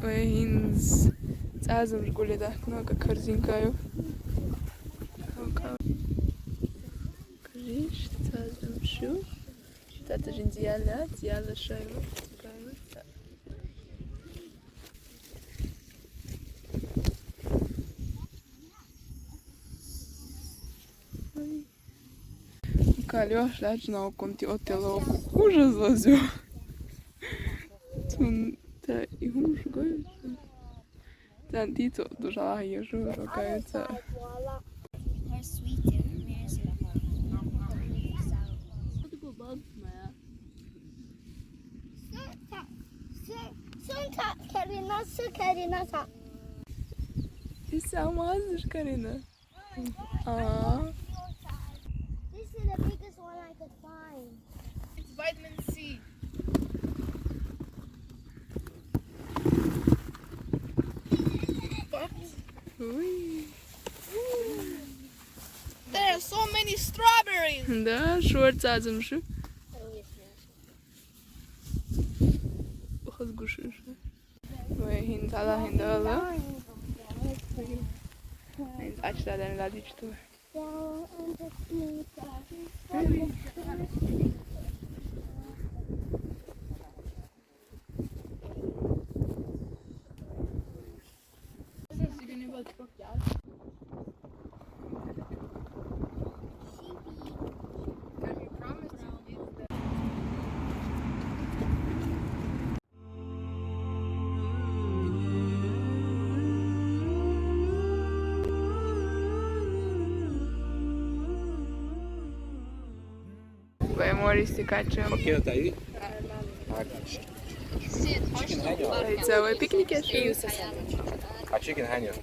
وهينز تعزم كل ده هناك كارزين كايو كريش تعزم شو تاتجين زيالة شايو Kalıyor, lačno konti otelo užas laziu. Tun ta ihumuš goju. Ten tito dužala ježu rokajuca. Her sweeter, mer så. Sunta Karina sa. İstemezdir Karina. Aa. This is the biggest one I could find. It's vitamin C. Uy. There are so many strawberries. Da, short تعزم شو. بخذ قشور. وهين تعالى هين دالا. هين أشلا دم لا ديشتو. Vai Maurício Kacem. Aqui, tá aí? Vai piquenique é cheio. A chicken hanger.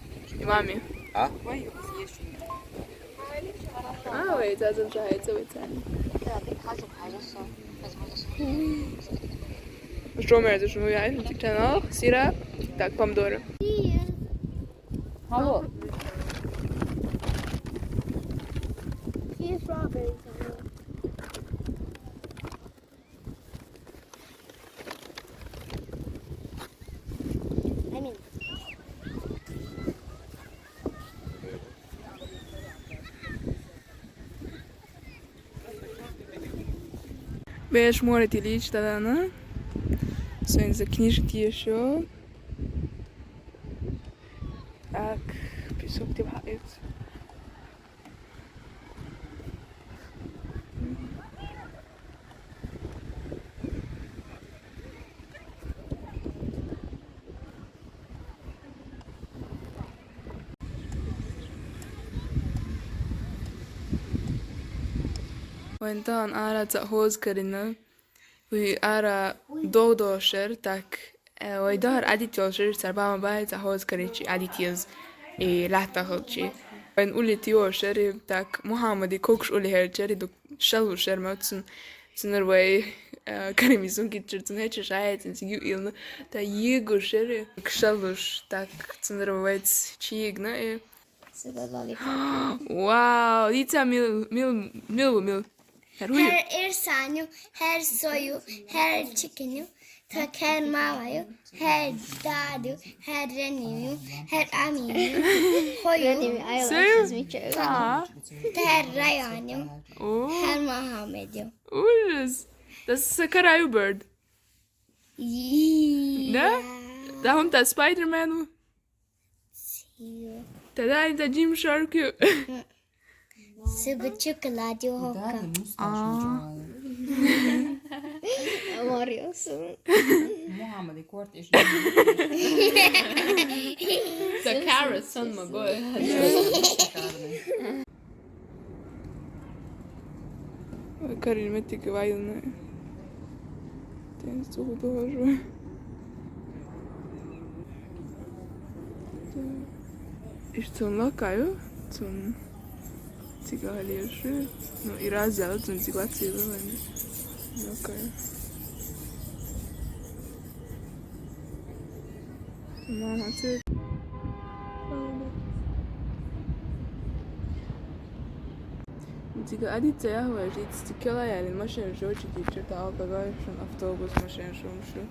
E mami? Ah? Ah, vai تعزم شهيد سوي ثاني. شو مرزق شنو يعني؟ تيك تناخ سيرة تاك بامدورة. Hello. Here's strawberries. I mean, Będziesz moре тилич тадана. Są za kniżki jeszcze. Tak, pisok ty bhaet. وانت ان ارا تهوز كرنا وي ارا دو شر تاك ويدار اديتيو شر سربا باي تهوز كريتشي اديتيز اي لا تاخدشي وين قولي تيو شر تاك محمدي كوكش قولي هير شر دو شلو شر موتسن سنروي كريميزون كيتشرتن هيتش شايت انسيو يلنا تا ييغو شر كشلوش تاك سنروي تشيغنا اي so the lollipop. واو ديتا ميل Her irsanyo, her soyu, her chickenyu, tak her mavayu, her dadu, her reninyu, her aminyu, hoyu, her rayanyu, her Muhammedyu. Ужас! Das ist ein Karayu-Bird. Ne? Da kommt der Spider-Man. Da ist der Jim Shark. Sugu chocolate hoka. Amoriosun. Muhammad kort is The carrot son my boy. Karin metti que vai né. Tem tudo hoje. Ist zum Lokajo, zum Zigarrierzy. No i raz ja zum Zigarrierzy. Lokajo. Mama ty. Diga adice ja hoje istikala yani машин жочи дичерта алкоголь шун автобус машин шун шу.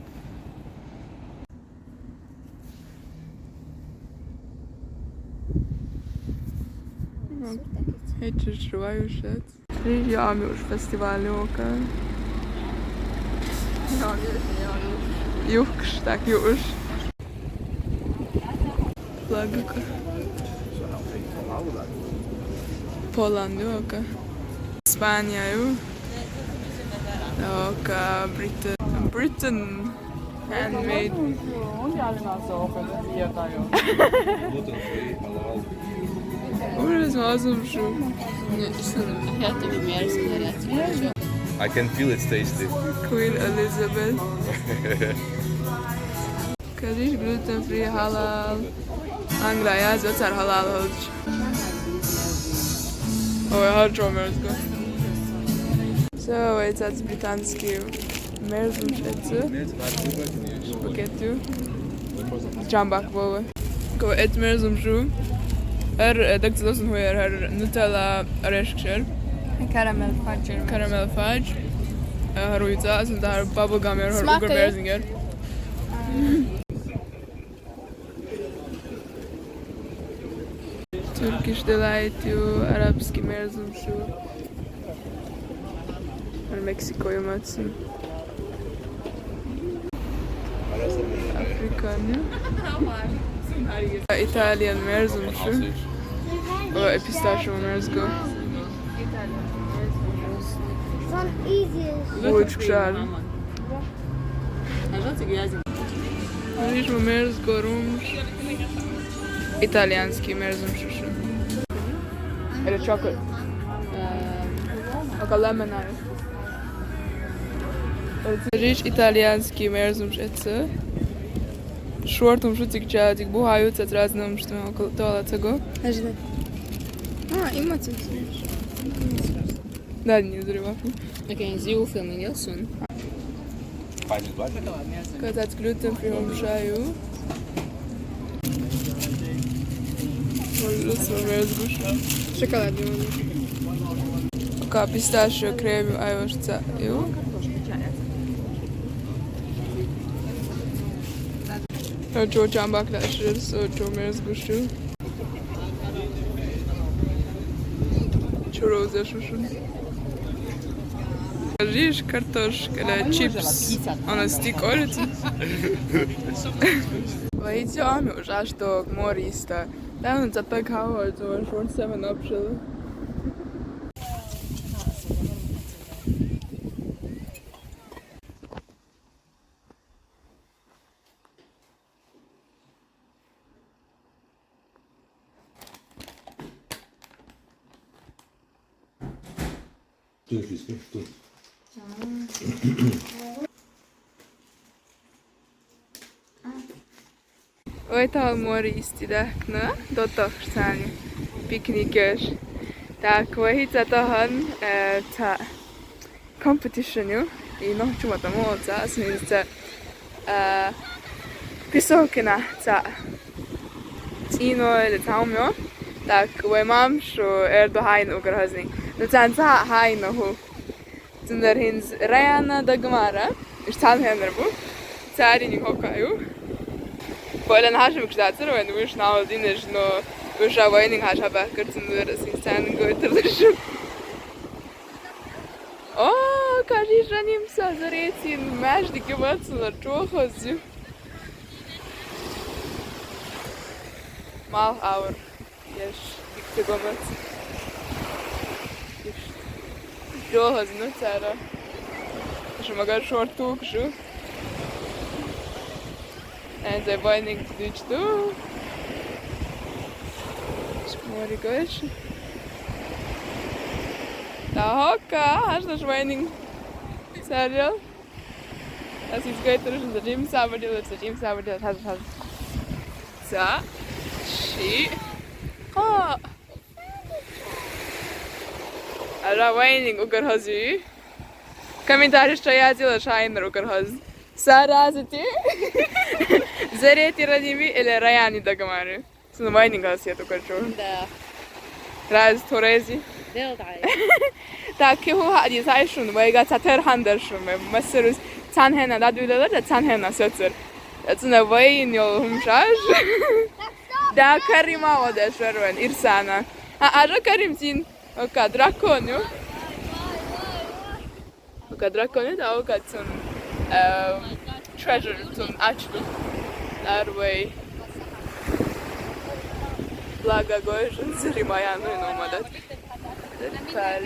Hiç uçuvajušac. Jāmjūš festivāli joka. Juhš, tak juš. Flagga. Poland joka. Spānija ju. Joka Britain. Handmade. Ужас mazum şu. I can feel it's tasty. Queen Elizabeth. Kažeš gluten free halal. Anglija jāzvec ar halal hodž. Ovo je harčomērsko. Ovo je tāds britanski merzumšeci. Špagetju. Džambak bova. Ko et merzumšu. Dakle, dosun hujer har Nutella areškšer. Karamell fudge. Har ujca, sen där bubblegum har Smakar ju. ugermerzinger. Turkish delight ju, arabski merzum şu. Har Meksiko ju matsun. Afrikan ju. Italian merzum şu. O pistachio merzgo. It's on easiest. Uçkšar. Žalci gjazi. Vidiš mu merzgo rumš. Italijanski merzum şu şu. Или chocolate. Aka lemon je. Vidiš italijanski merzum šece. Shortum şu tikça tik buhaju cet raznom što oko tola tego. Ima cik. Da nije zriva. Okej, z julfilmen Jelsun. Fine is black. Kad tāds gluten free umšaju. Možda smo merzgušu. Šokoládni ono. Aka pistachio kremju ajošca ju. Čo čambak našir, so čo merzgušu. Čo roze šušun. Žiš kartoška, ili čips, ona stik olicu. Vai ťam už až to morista. Davno za pek hava, to var short 7 upšel. Oj tal moristi dakna, do tohšcani, piknikeš. Tak, vahica tohan ta competitionu i nohčuma ta molca, smisce pisokina ta cino ili taumjo. Tak, vaj mam šo do hajn ugrhazni. Do can ta hajnohu. Zundar hins Rajana Dagmara, iš can hennerbu, carini hokaju. Polen hašem kštacer, vaj nu iš nao dineš, no už avojning haša bakar, zundar sin can gojtrlišu. O, kaži žanim sa za reci, meždi kivacu na čohozju. Mal aur, ješ, dikte gomac. Čohoz, nu cara. Šo magar šort tūkšu. Enzai baining dičtu. Šmori goši. Tā hoka, aš daž baining. Serial. Tas izgaitaruši za džim sabadil, haz. Ca. Ši. Ha. Ara baining ugarhazi. Комментарий, что я делала шайнер угархаз. Саразити. Зарети радиви или Раяни Дагмари. Сunu baining hasiyet ugarču. Da. Raz torezi. Deltai. Tak ki hu hadi sayshun vayga tater handershun masirus tanhena dadulalar da tanhena sötür. Tsuna vayin yol humshaj. Da karima odeshverven irsana. Așa karim țin ca draconiu. Ca draconiu, dar ca țin treasure, țin açlu. Dar voi blaga gožan zrimajanu i nomadat. Detalj.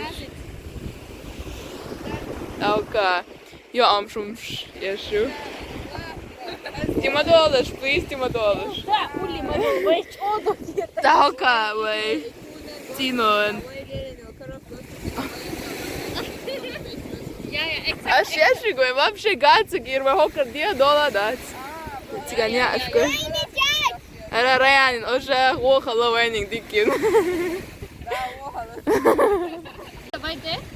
Au ka jo am shumë jeshu. Ti më dollësh, please, ti më dollësh. Au ka, voi. Tinon. Aš ješigoj, вообще gāca, ir vai hokar dia dola dāc. Cigaņāško. Ara Rajanin, oša hoha lovaining dikin.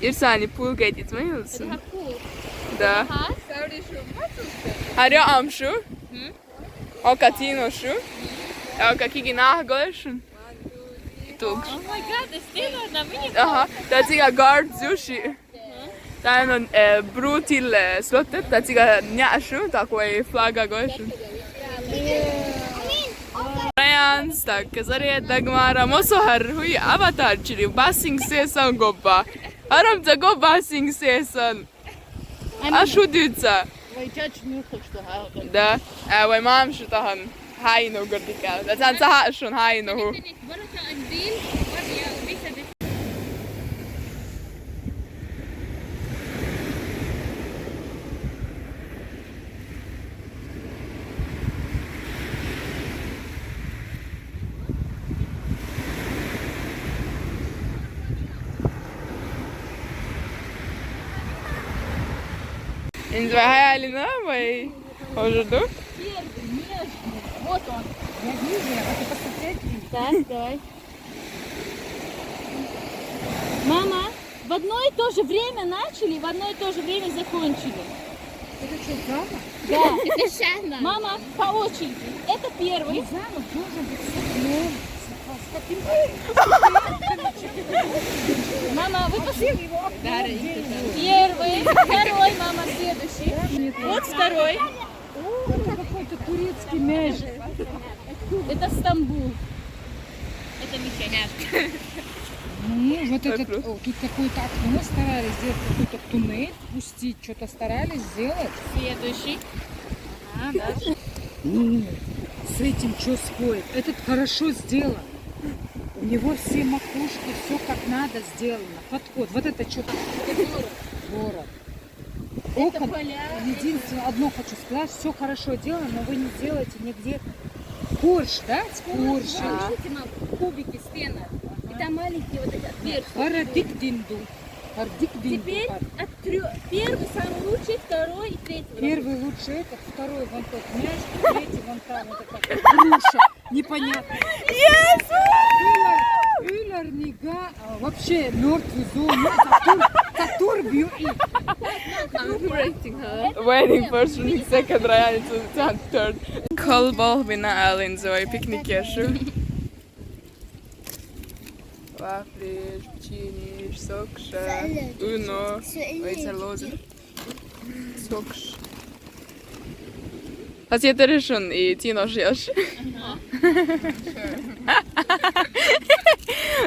Ir sāni pulgaitit mailsun. Da. Har jag amšu? O ka tinošu? O ka kigi nahgošun? Tūkš. Oh my god, det stilar na mini. Aha, tā ciga guard zuši. Tā ir no brū til slottet, tā ciga ņāšu, tā ko ir flagā gošun. Rajans, tā, kas arī Dagmāra Mosohar, hui avatar čili, basing sesan gobba. Aram ca go basing sesan. A šudica. Vai judge muhul što haogan. Da, vai mamšu tahan hainu gordikā. Tā cān cāšun hainu hu. Varata andil, var ja vissa det. Инз vai hajalina vai ожиду? Вот он. Я вижу, я хочу посмотреть. Да, давай. Мама, в одно и то же время начали, в одно и то же время закончили. Это что, правда? Да. Это Шана. Мама, по очереди. Это первый. Не знаю, но должен быть с огнем. С каким Мама, выпусти. Первый, второй, мама, следующий. Вот второй. О, это какой-то турецкий мяч. Это Стамбул. Это Мичаняшка. Ну, вот этот, о, тут какое-то окно старались сделать, какой-то туннель пустить, что-то старались сделать. Следующий. Ага, да. Ну, с этим что спорить? Этот хорошо сделан. У него все макушки, все как надо сделано. Подход. Вот это что-то. Город. Окон. Единственное, одно хочу сказать, все хорошо делано, но вы не сделаете нигде корж, да? Корж. Видите, мам, кубики, стена. И там маленькие вот эти отверстия. Парадикдинду. Теперь от первый самый лучший, второй и третий. Первый лучше этот, второй вон тот мяч, третий вон там вот эта груша. Непонятно. Юлар, Нига, вообще мертвый зон. Катур бью и... Waiting for second Rajanin to third. Kolbol vinna Alins vai piknikiešu. Vafliš, pčiniš, sokša, uno, vai celozi. Sokš. Kas ieterešun i tinošieš?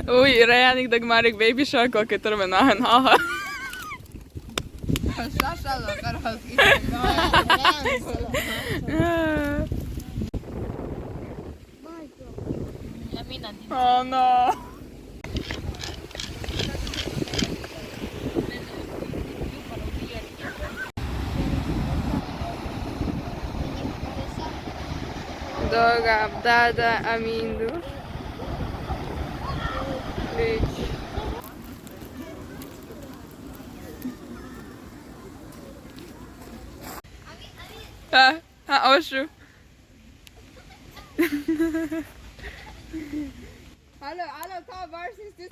Ui, Rajanik Dagmarik baby shark, okei, turmenahan, haha. Oh no. Doga, dada, amindu. Lič. Ošu. Hallo, ta varsın siz.